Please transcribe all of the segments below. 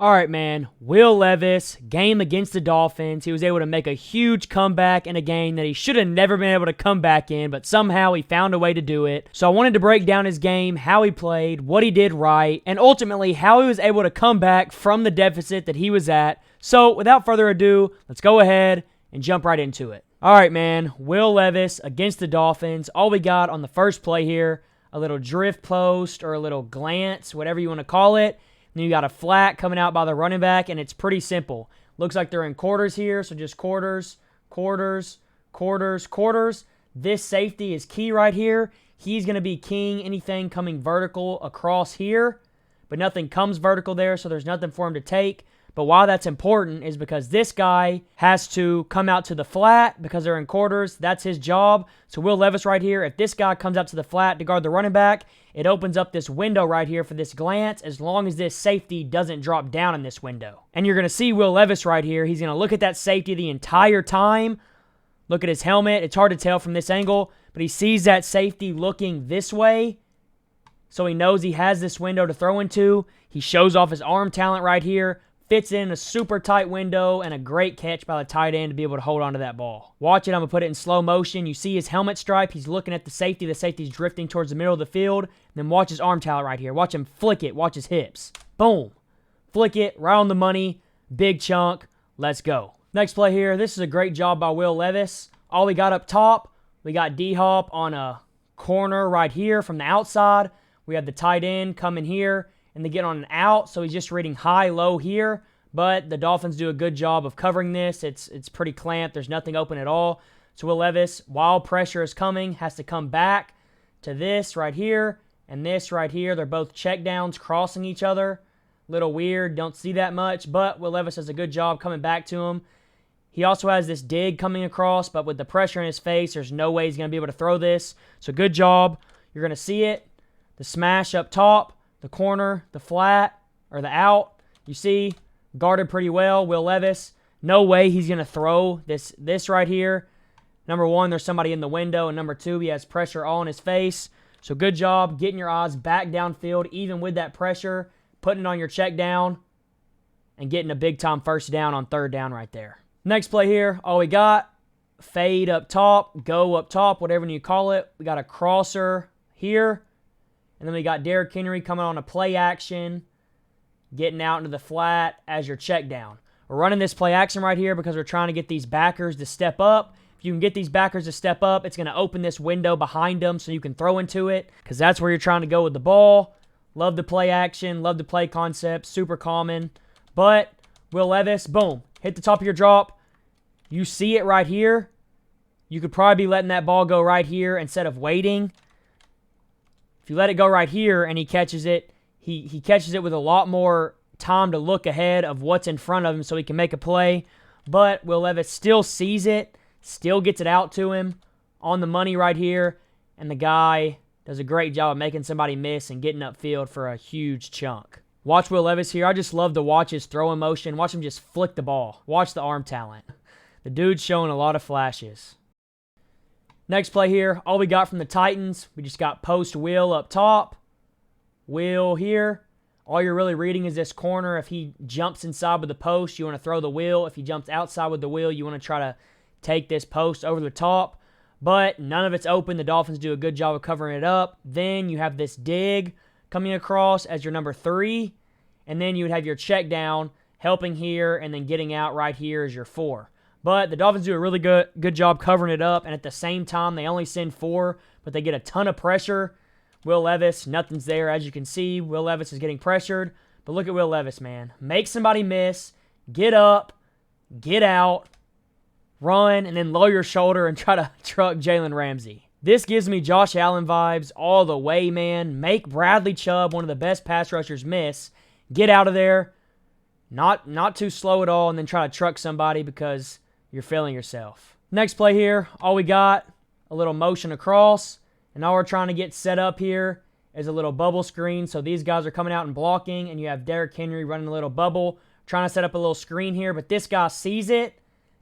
All right, man. Will Levis, game against the Dolphins. He was able to make a huge comeback in a game that he should have never been able to come back in, but somehow he found a way to do it. So I wanted to break down his game, how he played, what he did right, and ultimately how he was able to come back from the deficit that he was at. So without further ado, let's go ahead and jump right into it. All right, man. Will Levis against the Dolphins. All we got on the first play here, a little drift post or a little glance, whatever you want to call it. Then you got a flat coming out by the running back, and it's pretty simple. Looks like they're in quarters here, so just quarters, quarters, quarters, quarters. This safety is key right here. He's going to be keying anything coming vertical across here, but nothing comes vertical there, so there's nothing for him to take. But why that's important is because this guy has to come out to the flat because they're in quarters. That's his job. So Will Levis right here, if this guy comes out to the flat to guard the running back, it opens up this window right here for this glance as long as this safety doesn't drop down in this window. And you're going to see Will Levis right here. He's going to look at that safety the entire time. Look at his helmet. It's hard to tell from this angle, but he sees that safety looking this way. So he knows he has this window to throw into. He shows off his arm talent right here. Fits in a super tight window and a great catch by the tight end to be able to hold on to that ball. Watch it. I'm going to put it in slow motion. You see his helmet stripe. He's looking at the safety. The safety's drifting towards the middle of the field. And then watch his arm talent right here. Watch him flick it. Watch his hips. Boom. Flick it. Right on the money. Big chunk. Let's go. Next play here. This is a great job by Will Levis. All we got up top, we got D-Hop on a corner right here from the outside. We have the tight end coming here. And they get on an out, so he's just reading high-low here. But the Dolphins do a good job of covering this. It's pretty clamped. There's nothing open at all. So Will Levis, while pressure is coming, has to come back to this right here and this right here. They're both checkdowns crossing each other. Little weird. Don't see that much. But Will Levis does a good job coming back to him. He also has this dig coming across, but with the pressure in his face, there's no way he's going to be able to throw this. So good job. You're going to see it. The smash up top. The corner, the flat, or the out, you see, guarded pretty well. Will Levis, no way he's going to throw this right here. Number one, there's somebody in the window, and number two, he has pressure all in his face. So good job getting your eyes back downfield, even with that pressure, putting it on your check down, and getting a big-time first down on third down right there. Next play here, all we got, fade up top, go up top, whatever you call it. We got a crosser here. And then we got Derrick Henry coming on a play action, getting out into the flat as your check down. We're running this play action right here because we're trying to get these backers to step up. If you can get these backers to step up, it's going to open this window behind them so you can throw into it because that's where you're trying to go with the ball. Love the play action, love the play concept, super common. But Will Levis, boom, hit the top of your drop. You see it right here. You could probably be letting that ball go right here instead of waiting. If you let it go right here and he catches it, he catches it with a lot more time to look ahead of what's in front of him so he can make a play. But Will Levis still sees it, still gets it out to him on the money right here, and the guy does a great job of making somebody miss and getting upfield for a huge chunk. Watch Will Levis here. I just love to watch his throwing motion. Watch him just flick the ball. Watch the arm talent. The dude's showing a lot of flashes. Next play here, all we got from the Titans, we just got post Will up top. Will here. All you're really reading is this corner. If he jumps inside with the post, you want to throw the Will. If he jumps outside with the Will, you want to try to take this post over the top. But none of it's open. The Dolphins do a good job of covering it up. Then you have this dig coming across as your number 3. And then you would have your check down helping here and then getting out right here as your 4. But the Dolphins do a really good job covering it up, and at the same time, they only send 4, but they get a ton of pressure. Will Levis, nothing's there. As you can see, Will Levis is getting pressured. But look at Will Levis, man. Make somebody miss, get up, get out, run, and then lower your shoulder and try to truck Jalen Ramsey. This gives me Josh Allen vibes all the way, man. Make Bradley Chubb, one of the best pass rushers, miss. Get out of there. Not too slow at all, and then try to truck somebody because you're failing yourself. Next play here, all we got, a little motion across. And all we're trying to get set up here is a little bubble screen. So these guys are coming out and blocking, and you have Derrick Henry running a little bubble, trying to set up a little screen here. But this guy sees it,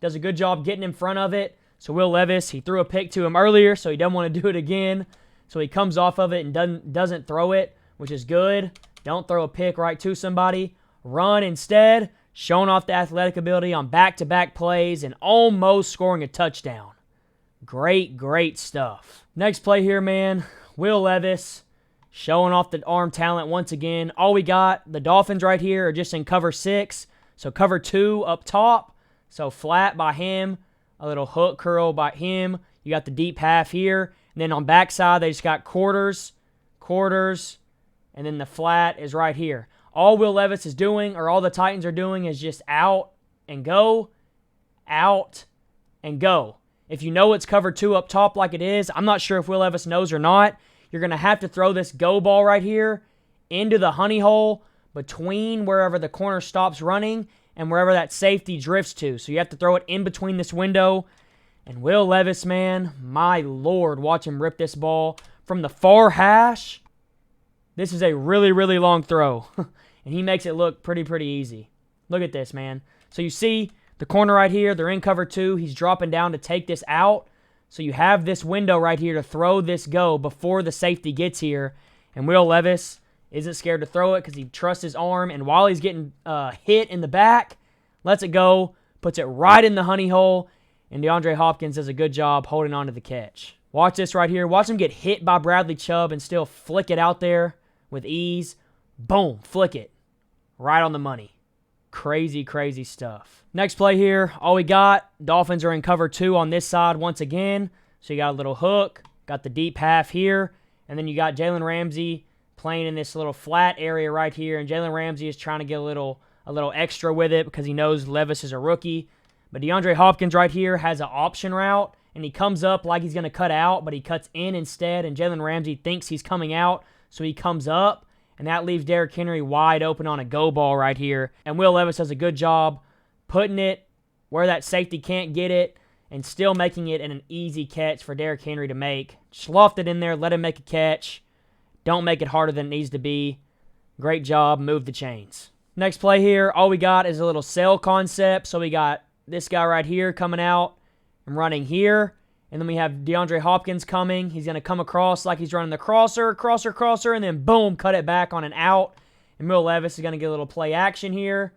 does a good job getting in front of it. So Will Levis, he threw a pick to him earlier, so he doesn't want to do it again. So he comes off of it and doesn't throw it, which is good. Don't throw a pick right to somebody. run instead, showing off the athletic ability on back-to-back plays and almost scoring a touchdown. Great, great stuff. Next play here, man, Will Levis showing off the arm talent once again. All we got, the Dolphins right here are just in cover 6, so cover 2 up top, so flat by him, a little hook curl by him. You got the deep half here, and then on backside they just got quarters, and then the flat is right here. All Will Levis is doing, or all the Titans are doing, is just out and go, out and go. If you know it's cover 2 up top like it is, I'm not sure if Will Levis knows or not, you're going to have to throw this go ball right here into the honey hole between wherever the corner stops running and wherever that safety drifts to. So you have to throw it in between this window. And Will Levis, man, my Lord, watch him rip this ball from the far hash. This is a really, really long throw. And he makes it look pretty easy. Look at this, man. So you see the corner right here, they're in cover 2. He's dropping down to take this out. So you have this window right here to throw this go before the safety gets here. And Will Levis isn't scared to throw it because he trusts his arm. And while he's getting hit in the back, lets it go, puts it right in the honey hole. And DeAndre Hopkins does a good job holding on to the catch. Watch this right here. Watch him get hit by Bradley Chubb and still flick it out there with ease. Boom, flick it. Right on the money. Crazy, crazy stuff. Next play here, all we got, Dolphins are in cover 2 on this side once again. So you got a little hook, got the deep half here, and then you got Jalen Ramsey playing in this little flat area right here, and Jalen Ramsey is trying to get a little extra with it because he knows Levis is a rookie. But DeAndre Hopkins right here has an option route, and he comes up like he's going to cut out, but he cuts in instead, and Jalen Ramsey thinks he's coming out, so he comes up, and that leaves Derrick Henry wide open on a go ball right here. And Will Levis does a good job putting it where that safety can't get it and still making it an easy catch for Derrick Henry to make. Sloughed it in there, let him make a catch. Don't make it harder than it needs to be. Great job, move the chains. Next play here, all we got is a little sail concept. So we got this guy right here coming out and running here. And then we have DeAndre Hopkins coming. He's going to come across like he's running the crosser, and then boom, cut it back on an out. And Will Levis is going to get a little play action here.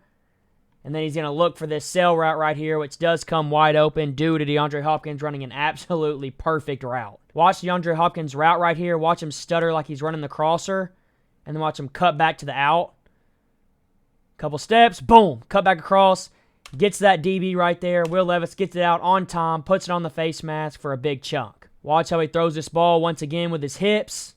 And then he's going to look for this sail route right here, which does come wide open due to DeAndre Hopkins running an absolutely perfect route. Watch DeAndre Hopkins' route right here. Watch him stutter like he's running the crosser. And then watch him cut back to the out. Couple steps, boom, cut back across. Gets that DB right there. Will Levis gets it out on time, puts it on the face mask for a big chunk. Watch how he throws this ball once again with his hips.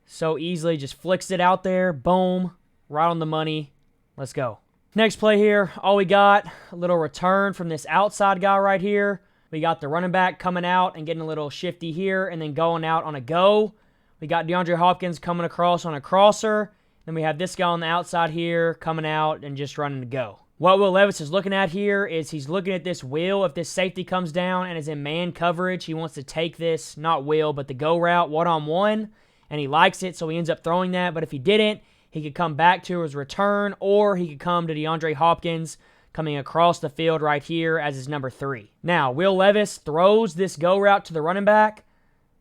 So easily, just flicks it out there. Boom. Right on the money. Let's go. Next play here, all we got, a little return from this outside guy right here. We got the running back coming out and getting a little shifty here and then going out on a go. We got DeAndre Hopkins coming across on a crosser. Then we have this guy on the outside here coming out and just running to go. What Will Levis is looking at here is he's looking at this will. If this safety comes down and is in man coverage, he wants to take this, not will, but the go route one-on-one, and he likes it, so he ends up throwing that. But if he didn't, he could come back to his return, or he could come to DeAndre Hopkins coming across the field right here as his number 3. Now, Will Levis throws this go route to the running back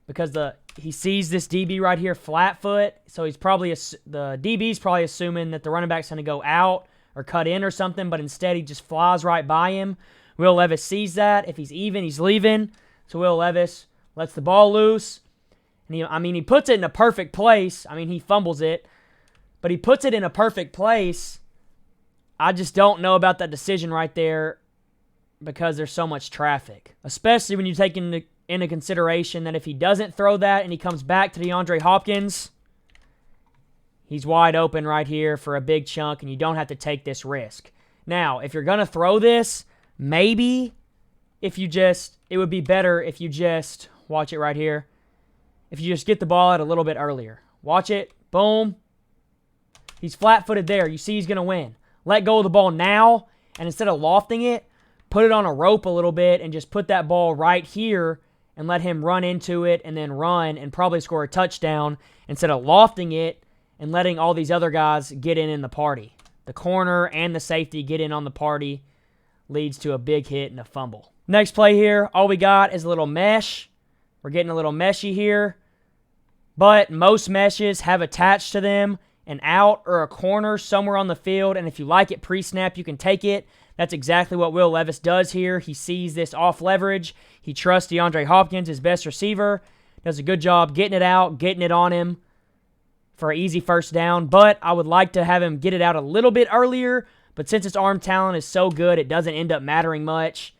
because he sees this DB right here flat foot, so he's probably the DB's probably assuming that the running back's going to go out or cut in or something, but instead he just flies right by him. Will Levis sees that. If he's even, he's leaving. So Will Levis lets the ball loose. And he puts it in a perfect place. He fumbles it, but he puts it in a perfect place. I just don't know about that decision right there because there's so much traffic, especially when you take into consideration that if he doesn't throw that and he comes back to DeAndre Hopkins, he's wide open right here for a big chunk, and you don't have to take this risk. Now, if you're going to throw this, maybe it would be better if you just, watch it right here, if you just get the ball out a little bit earlier. Watch it. Boom. He's flat-footed there. You see he's going to win. Let go of the ball now, and instead of lofting it, put it on a rope a little bit and just put that ball right here and let him run into it and then run and probably score a touchdown instead of lofting it and letting all these other guys get in the party. The corner and the safety get in on the party leads to a big hit and a fumble. Next play here, all we got is a little mesh. We're getting a little meshy here, but most meshes have attached to them an out or a corner somewhere on the field, and if you like it pre-snap, you can take it. That's exactly what Will Levis does here. He sees this off leverage. He trusts DeAndre Hopkins, his best receiver. Does a good job getting it out, getting it on him for an easy first down. But I would like to have him get it out a little bit earlier. But since his arm talent is so good, it doesn't end up mattering much.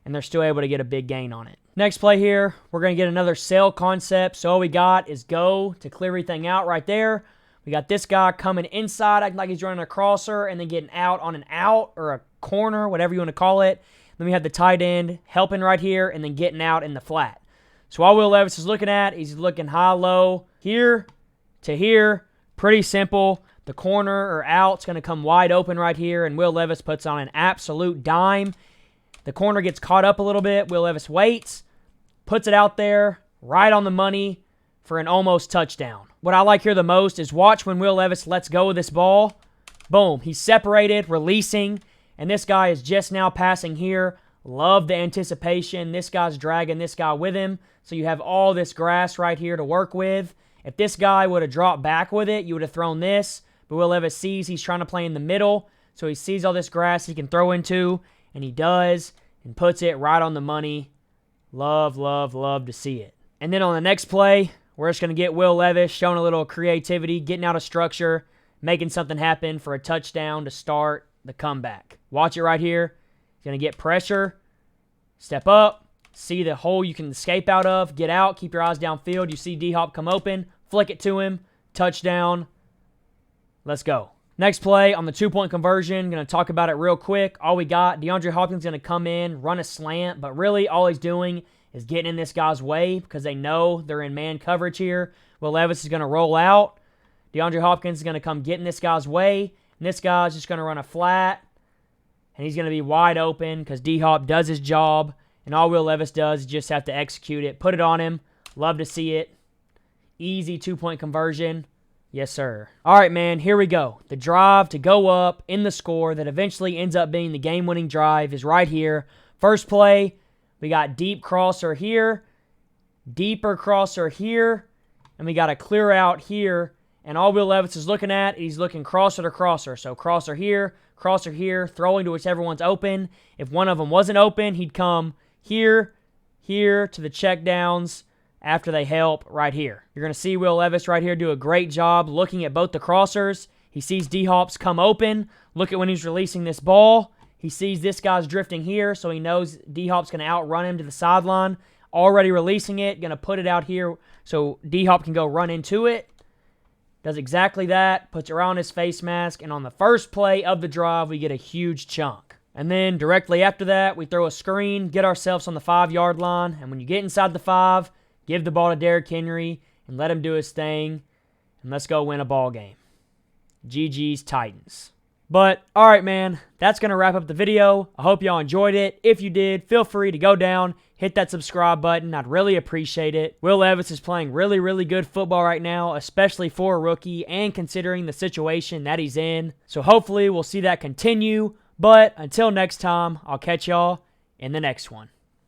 And they're still able to get a big gain on it. Next play here, we're going to get another sail concept. So all we got is go to clear everything out right there. We got this guy coming inside, acting like he's running a crosser, and then getting out on an out or a corner, whatever you want to call it. Then we have the tight end helping right here and then getting out in the flat. So all Will Levis is looking at, he's looking high-low here to here. Pretty simple. The corner or out's going to come wide open right here, and Will Levis puts on an absolute dime. The corner gets caught up a little bit. Will Levis waits, puts it out there, right on the money for an almost touchdown. What I like here the most is watch when Will Levis lets go of this ball. Boom. He's separated, releasing, and this guy is just now passing here. Love the anticipation. This guy's dragging this guy with him, so you have all this grass right here to work with. If this guy would have dropped back with it, you would have thrown this, but Will Levis sees he's trying to play in the middle, so he sees all this grass he can throw into, and he does, and puts it right on the money. Love, love, love to see it. And then on the next play, we're just going to get Will Levis showing a little creativity, getting out of structure, making something happen for a touchdown to start the comeback. Watch it right here. He's going to get pressure, step up, see the hole you can escape out of, get out, keep your eyes downfield. You see D-Hop come open, flick it to him, touchdown. Let's go. Next play on the two-point conversion, going to talk about it real quick. All we got, DeAndre Hopkins going to come in, run a slant, but really all he's doing is getting in this guy's way because they know they're in man coverage here. Will Levis is going to roll out. DeAndre Hopkins is going to come get in this guy's way, and this guy's just going to run a flat, and he's going to be wide open because D-Hop does his job, and all Will Levis does is just have to execute it, put it on him. Love to see it. Easy two-point conversion. Yes, sir. All right, man, here we go. The drive to go up in the score that eventually ends up being the game-winning drive is right here. First play, we got deep crosser here, deeper crosser here, and we got a clear out here. And all Will Levis is looking at, he's looking crosser to crosser. So crosser here, throwing to whichever one's open. If one of them wasn't open, he'd come here, here to the check downs after they help right here. You're going to see Will Levis right here do a great job looking at both the crossers. He sees D-Hops come open. Look at when he's releasing this ball. He sees this guy's drifting here, so he knows D-Hop's going to outrun him to the sideline. Already releasing it, going to put it out here so D-Hop can go run into it. Does exactly that, puts it around his face mask, and on the first play of the drive, we get a huge chunk. And then directly after that, we throw a screen, get ourselves on the 5-yard line, and when you get inside the 5, give the ball to Derrick Henry and let him do his thing, and let's go win a ball game. GG's Titans. But, all right, man, that's going to wrap up the video. I hope y'all enjoyed it. If you did, feel free to go down, hit that subscribe button. I'd really appreciate it. Will Levis is playing really, really good football right now, especially for a rookie and considering the situation that he's in. So hopefully we'll see that continue. But until next time, I'll catch y'all in the next one.